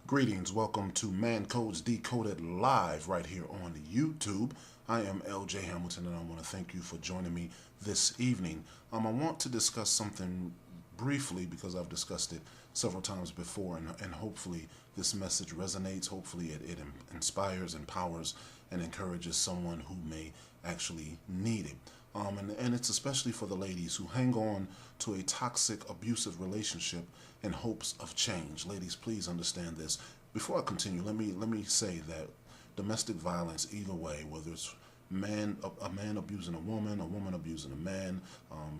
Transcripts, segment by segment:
Greetings, welcome to Man Codes Decoded live right here on YouTube. I am LJ Hamilton and I want to thank you for joining me this evening. I want to discuss something briefly because I've discussed it several times before, and hopefully this message resonates. Hopefully it inspires, empowers, and encourages someone who may actually need it. And it's especially for the ladies who hang on to a toxic, abusive relationship in hopes of change. Ladies, please understand this. Before I continue, let me say that domestic violence, either way, whether it's a man abusing a woman abusing a man,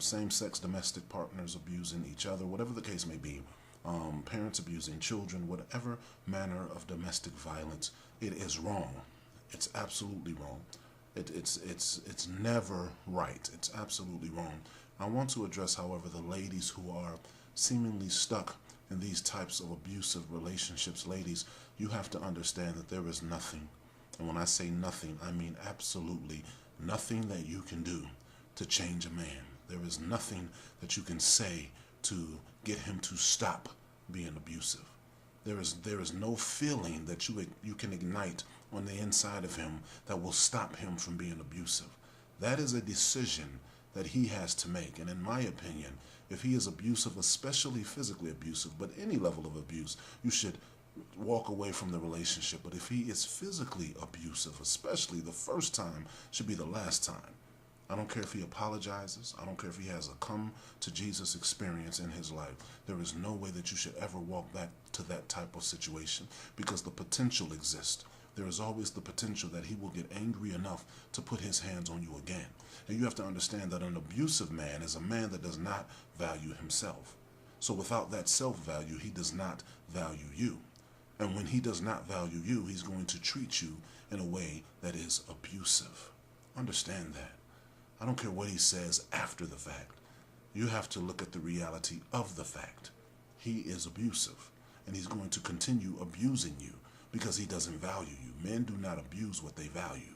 same-sex domestic partners abusing each other, whatever the case may be, parents abusing children, whatever manner of domestic violence, it is wrong. It's absolutely wrong. It's never right. It's absolutely wrong. I want to address, however, the ladies who are seemingly stuck in these types of abusive relationships. Ladies, you have to understand that there is nothing, and when I say nothing, I mean absolutely nothing that you can do to change a man. There is nothing that you can say to get him to stop being abusive. There is no feeling that you can ignite on the inside of him that will stop him from being abusive. That is a decision that he has to make. And in my opinion, if he is abusive, especially physically abusive, but any level of abuse, you should walk away from the relationship. But if he is physically abusive, especially, the first time should be the last time. I don't care if he apologizes. I don't care if he has a come to Jesus experience in his life. There is no way that you should ever walk back to that type of situation, because the potential exists. There is always the potential that he will get angry enough to put his hands on you again. And you have to understand that an abusive man is a man that does not value himself. So without that self-value, he does not value you. And when he does not value you, he's going to treat you in a way that is abusive. Understand that. I don't care what he says after the fact. You have to look at the reality of the fact. He is abusive, and he's going to continue abusing you because he doesn't value you. Men do not abuse what they value.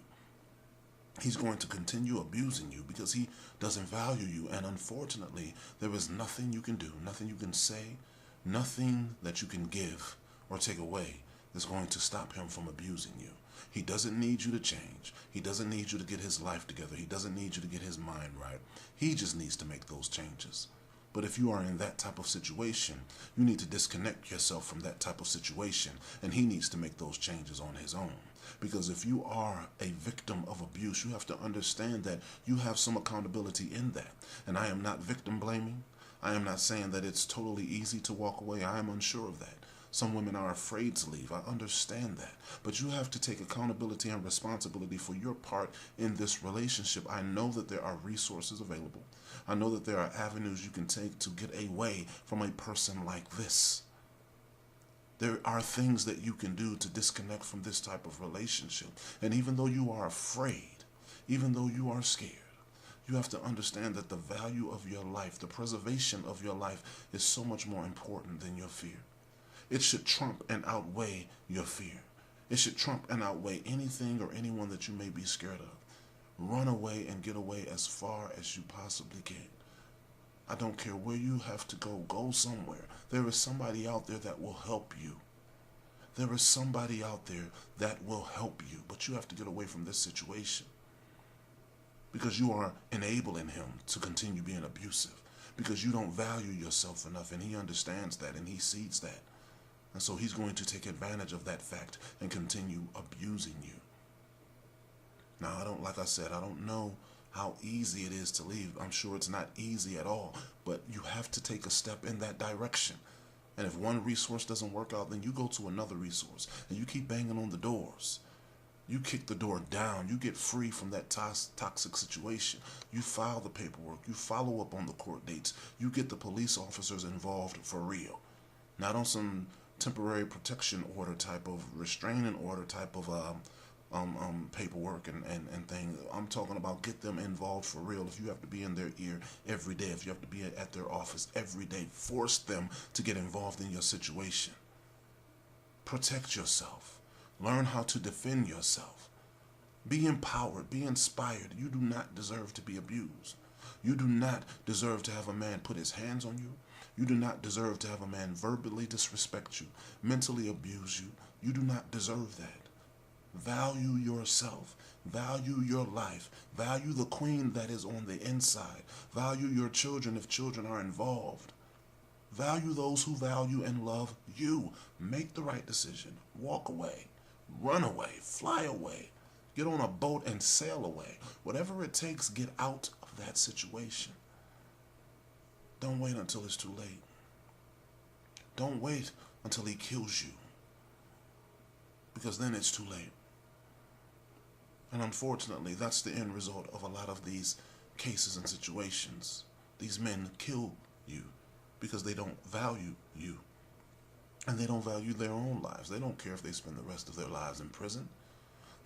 He's going to continue abusing you because he doesn't value you, and unfortunately, there is nothing you can do, nothing you can say, nothing that you can give or take away that's going to stop him from abusing you. He doesn't need you to change. He doesn't need you to get his life together. He doesn't need you to get his mind right. He just needs to make those changes. But if you are in that type of situation, you need to disconnect yourself from that type of situation, and he needs to make those changes on his own. Because if you are a victim of abuse, you have to understand that you have some accountability in that. And I am not victim blaming. I am not saying that it's totally easy to walk away. I am unsure of that. Some women are afraid to leave. I understand that. But you have to take accountability and responsibility for your part in this relationship. I know that there are resources available. I know that there are avenues you can take to get away from a person like this. There are things that you can do to disconnect from this type of relationship. And even though you are afraid, even though you are scared, you have to understand that the value of your life, the preservation of your life, is so much more important than your fear. It should trump and outweigh your fear. It should trump and outweigh anything or anyone that you may be scared of. Run away and get away as far as you possibly can. I don't care where you have to go. Go somewhere. There is somebody out there that will help you. There is somebody out there that will help you. But you have to get away from this situation, because you are enabling him to continue being abusive, because you don't value yourself enough, and he understands that and he sees that. And so he's going to take advantage of that fact and continue abusing you. Now, like I said, I don't know how easy it is to leave. I'm sure it's not easy at all, but you have to take a step in that direction. And if one resource doesn't work out, then you go to another resource and you keep banging on the doors. You kick the door down. You get free from that toxic situation. You file the paperwork. You follow up on the court dates. You get the police officers involved for real. Not on some temporary protection order type of restraining order type of paperwork and thing. I'm talking about get them involved for real. If you have to be in their ear every day, if you have to be at their office every day, force them to get involved in your situation. Protect yourself. Learn how to defend yourself. Be empowered. Be inspired. You do not deserve to be abused. You do not deserve to have a man put his hands on you. You do not deserve to have a man verbally disrespect you, mentally abuse you. You do not deserve that. Value yourself. Value your life. Value the queen that is on the inside. Value your children if children are involved. Value those who value and love you. Make the right decision. Walk away. Run away. Fly away. Get on a boat and sail away. Whatever it takes, get out of that situation. Don't wait until it's too late. Don't wait until he kills you, because then it's too late. And unfortunately, that's the end result of a lot of these cases and situations. These men kill you because they don't value you. And they don't value their own lives. They don't care if they spend the rest of their lives in prison.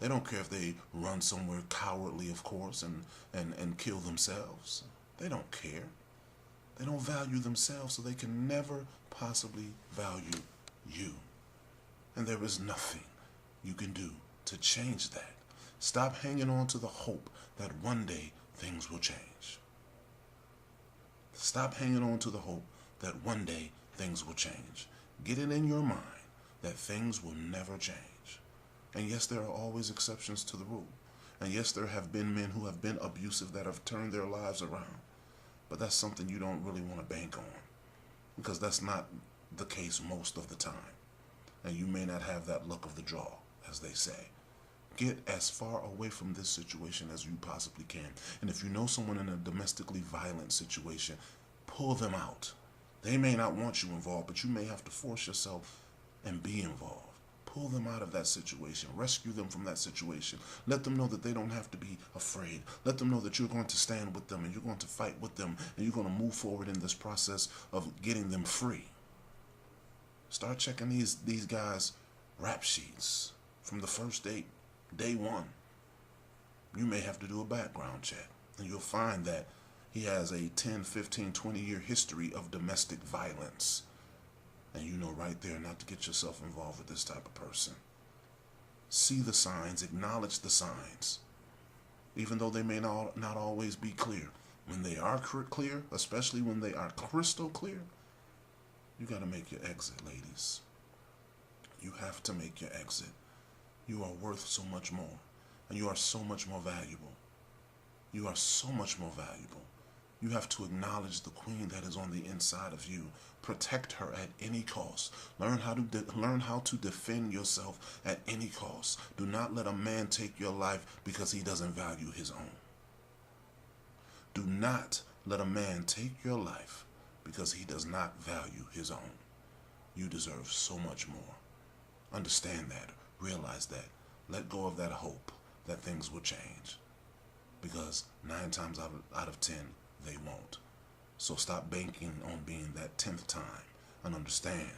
They don't care if they run somewhere cowardly, of course, and kill themselves. They don't care. They don't value themselves, so they can never possibly value you. And there is nothing you can do to change that. Stop hanging on to the hope that one day things will change. Stop hanging on to the hope that one day things will change. Get it in your mind that things will never change. And yes, there are always exceptions to the rule. And yes, there have been men who have been abusive that have turned their lives around. But that's something you don't really want to bank on, because that's not the case most of the time. And you may not have that luck of the draw, as they say. Get as far away from this situation as you possibly can. And if you know someone in a domestically violent situation, pull them out. They may not want you involved, but you may have to force yourself and be involved. Pull them out of that situation. Rescue them from that situation. Let them know that they don't have to be afraid. Let them know that you're going to stand with them and you're going to fight with them and you're going to move forward in this process of getting them free. Start checking these guys' rap sheets from the first date, day one. You may have to do a background check, and you'll find that he has a 10, 15, 20-year history of domestic violence. And you know right there not to get yourself involved with this type of person. See the signs, acknowledge the signs. Even though they may not always be clear. When they are clear, especially when they are crystal clear, you got to make your exit, ladies. You have to make your exit. You are worth so much more. And you are so much more valuable. You are so much more valuable. You have to acknowledge the queen that is on the inside of you. Protect her at any cost. Learn how to defend yourself at any cost. Do not let a man take your life because he doesn't value his own. Do not let a man take your life because he does not value his own. You deserve so much more. Understand that. Realize that. Let go of that hope that things will change. Because 9 times out of 10, they won't. So stop banking on being that 10th time and understand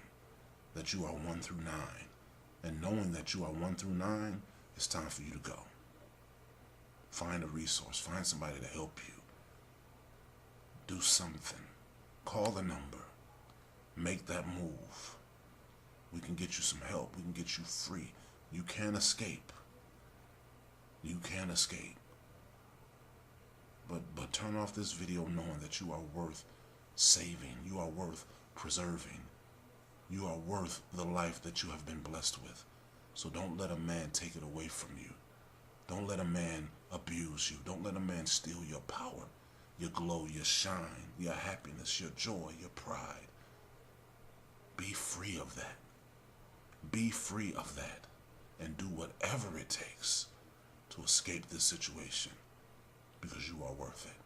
that you are 1 through 9. And knowing that you are 1 through 9, it's time for you to go. Find a resource. Find somebody to help you. Do something. Call the number. Make that move. We can get you some help. We can get you free. You can escape. You can escape. But turn off this video knowing that you are worth saving. You are worth preserving. You are worth the life that you have been blessed with. So don't let a man take it away from you. Don't let a man abuse you. Don't let a man steal your power, your glow, your shine, your happiness, your joy, your pride. Be free of that. Be free of that. And do whatever it takes to escape this situation. Because you are worth it.